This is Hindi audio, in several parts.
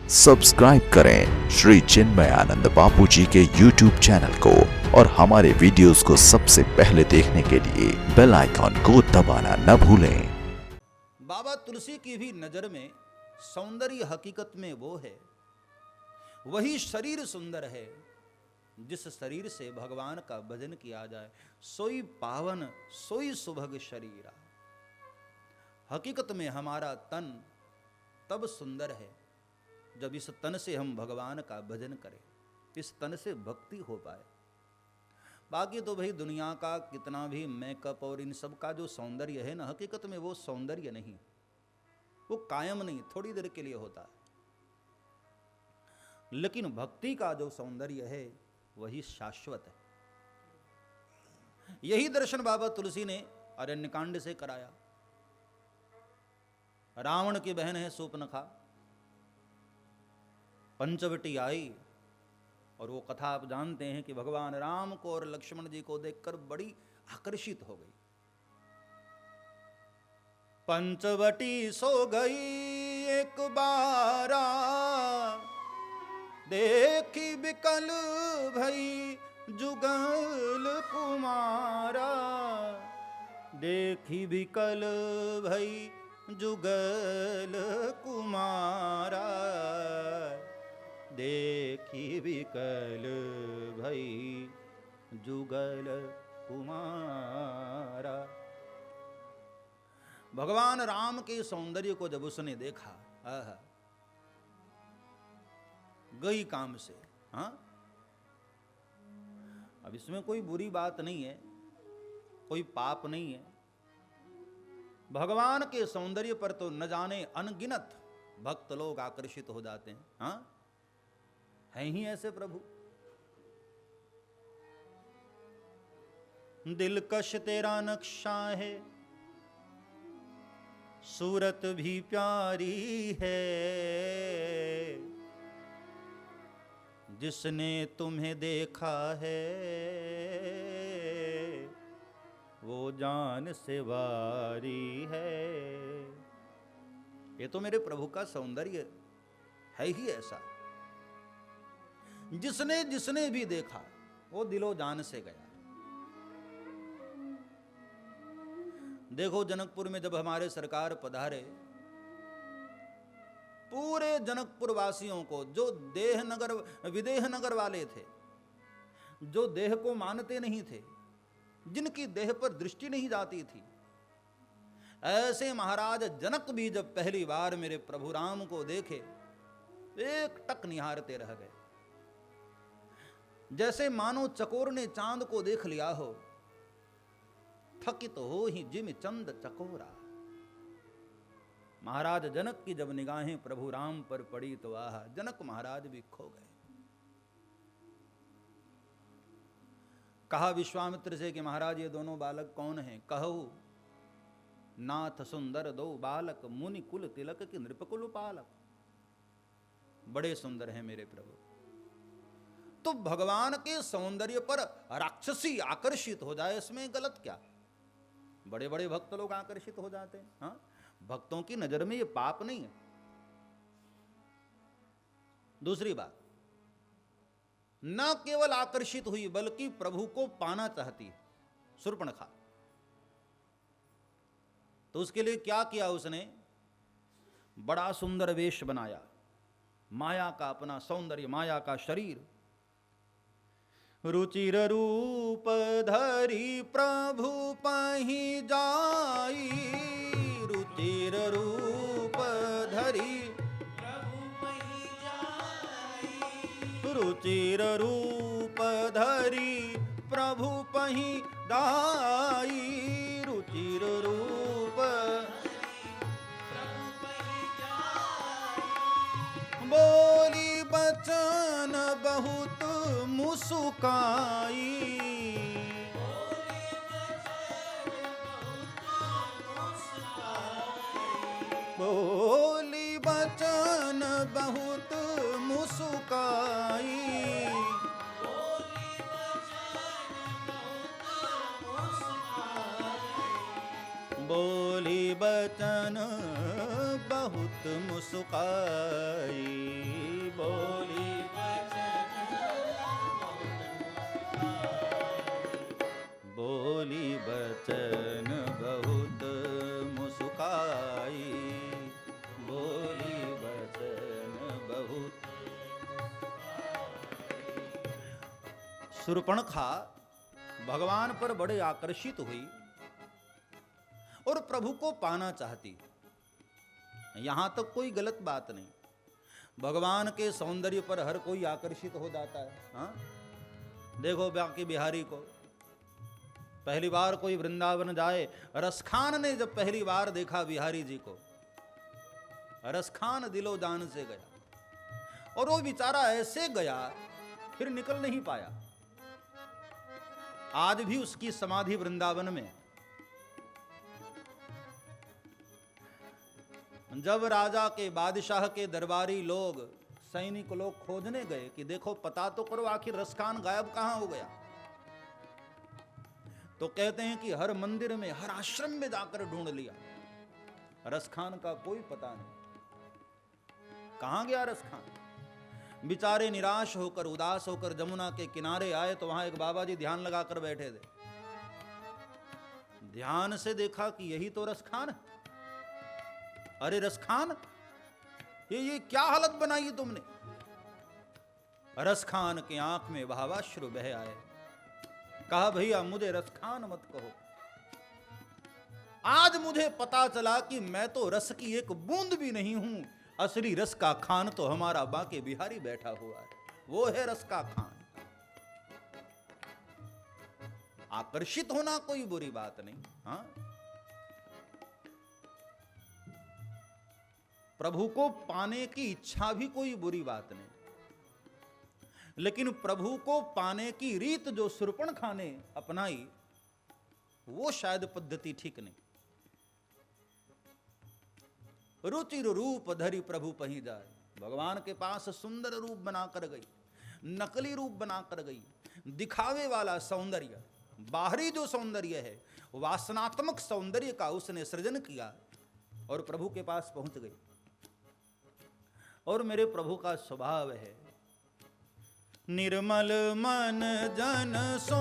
सब्सक्राइब करें श्री चिन्मयानंद बापू जी के YouTube चैनल को और हमारे वीडियोस को सबसे पहले देखने के लिए बेल आइकॉन को दबाना न भूलें। बाबा तुलसी की भी नजर में सौंदर्य हकीकत में वो है, वही शरीर सुंदर है जिस शरीर से भगवान का भजन किया जाए। सोई पावन सोई सुभग शरीरा। हकीकत में हमारा तन तब सुंदर है जब इस तन से हम भगवान का भजन करें, इस तन से भक्ति हो पाए। बाकी तो भाई दुनिया का कितना भी मेकअप और इन सब का जो सौंदर्य है ना, हकीकत में वो सौंदर्य नहीं, वो कायम नहीं, थोड़ी देर के लिए होता है। लेकिन भक्ति का जो सौंदर्य है वही शाश्वत है। यही दर्शन बाबा तुलसी ने अरण्यकांड से कराया। रावण की बहन है शूर्पणखा, पंचवटी आई और वो कथा आप जानते हैं कि भगवान राम को और लक्ष्मण जी को देखकर बड़ी आकर्षित हो गई। पंचवटी सो गई एक बारा, देखी बिकल भई जुगल कुमारा, देखी बिकल भई जुगल कुमारा, देखी बिकल भई जुगल कुमारा। भगवान राम के सौंदर्य को जब उसने देखा, गई काम से। हाँ, अब इसमें कोई बुरी बात नहीं है, कोई पाप नहीं है। भगवान के सौंदर्य पर तो न जाने अनगिनत भक्त लोग आकर्षित हो जाते हैं। हाँ, हैं ही ऐसे प्रभु। दिलकश तेरा नक्शा है, सूरत भी प्यारी है, जिसने तुम्हें देखा है वो जान से वारी है। ये तो मेरे प्रभु का सौंदर्य है ही ऐसा, जिसने जिसने भी देखा वो दिलो जान से गया। देखो जनकपुर में जब हमारे सरकार पधारे, पूरे जनकपुर वासियों को, जो देह नगर विदेह नगर वाले थे, जो देह को मानते नहीं थे, जिनकी देह पर दृष्टि नहीं जाती थी, ऐसे महाराज जनक भी जब पहली बार मेरे प्रभु राम को देखे, एक टक निहारते रह गए, जैसे मानो चकोर ने चांद को देख लिया हो। थकित हो ही जिम चंद चकोरा। महाराज जनक की जब निगाहें प्रभु राम पर पड़ी तो आह, जनक महाराज भी खो गए। कहा विश्वामित्र से कि महाराज ये दोनों बालक कौन हैं? कहो नाथ सुंदर दो बालक, मुनि कुल तिलक की नृपकुल पालक। बड़े सुंदर हैं मेरे प्रभु। तो भगवान के सौंदर्य पर राक्षसी आकर्षित हो जाए, इसमें गलत क्या? बड़े बड़े भक्त लोग आकर्षित हो जाते हैं। हाँ, भक्तों की नजर में ये पाप नहीं है। दूसरी बात, न केवल आकर्षित हुई बल्कि प्रभु को पाना चाहती है शूर्पणखा। तो उसके लिए क्या किया उसने? बड़ा सुंदर वेश बनाया, माया का अपना सौंदर्य, माया का शरीर, रुचिर रूप धरी प्रभु पहि जाई, रुचिर रूप धरी प्रभु पहि जाई, रुचिर रूप धरी प्रभु पहि जाई, रुचिर रूप प्रभु पहि जाई, बोली बचन बहुत मुस्काई, बोली बचन बहुत मुस्काई, बोली बचन बहुत मुस्काई। शूर्पणखा भगवान पर बड़े आकर्षित हुई और प्रभु को पाना चाहती। यहां तक कोई गलत बात नहीं, भगवान के सौंदर्य पर हर कोई आकर्षित हो जाता है। हाँ, देखो बाकी बिहारी को पहली बार कोई वृंदावन जाए, रसखान ने जब पहली बार देखा बिहारी जी को, रसखान दिलो दान से गया और वो बेचारा ऐसे गया फिर निकल नहीं पाया। आज भी उसकी समाधि वृंदावन में। जब राजा के बादशाह के दरबारी लोग, सैनिक लोग खोजने गए कि देखो पता तो करो आखिर रसखान गायब कहां हो गया, तो कहते हैं कि हर मंदिर में, हर आश्रम में जाकर ढूंढ लिया, रसखान का कोई पता नहीं। कहां गया रसखान? बेचारे निराश होकर, उदास होकर जमुना के किनारे आए तो वहां एक बाबा जी ध्यान लगाकर बैठे थे। ध्यान से देखा कि यही तो रसखान है। अरे रसखान, ये क्या हालत बनाई तुमने? रसखान की आंख में भावाश्रु बह आए। कहा भैया मुझे रसखान मत कहो, आज मुझे पता चला कि मैं तो रस की एक बूंद भी नहीं हूं, असली रस का खान तो हमारा बांके बिहारी बैठा हुआ है, वो है रस का खान। आकर्षित होना कोई बुरी बात नहीं। हाँ, प्रभु को पाने की इच्छा भी कोई बुरी बात नहीं, लेकिन प्रभु को पाने की रीत जो शूर्पणखा ने अपनाई वो शायद पद्धति ठीक नहीं। रुचिर रूप धरि प्रभु पही जाए, भगवान के पास सुंदर रूप बनाकर गई, नकली रूप बनाकर गई, दिखावे वाला सौंदर्य, बाहरी जो सौंदर्य है वासनात्मक सौंदर्य का उसने सृजन किया और प्रभु के पास पहुंच गई। और मेरे प्रभु का स्वभाव है, निर्मल मन जन सो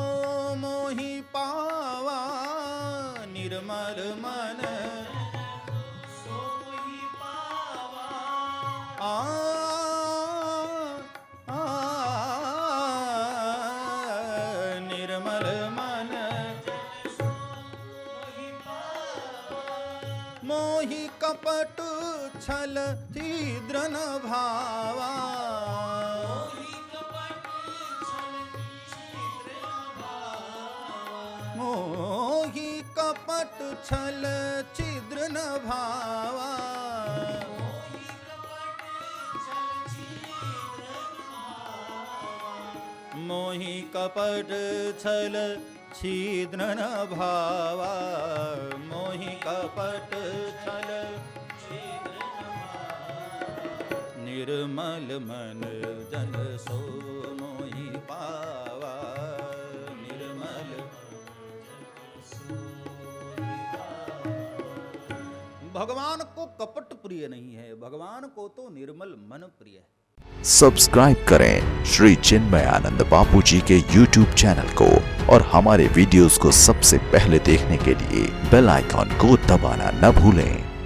मोहि पावा, निर्मल मन सो मोहि पावा, निर्मल मन सो मोहि पावा, मोहि कपट छल छिद्र न भावा, मोहि कपट छल छिद्र न भावा, मोहि कपट छल छिद्र न भावा, मोहि कपट छल निर्मल मन जन सो मोहि पावा, निर्मल भगवान को कपट प्रिय नहीं है, भगवान को तो निर्मल मन प्रिय है। सब्सक्राइब करें श्री चिन्मयानंद बापू जी के YouTube चैनल को और हमारे वीडियोस को सबसे पहले देखने के लिए बेल आइकॉन को दबाना न भूलें।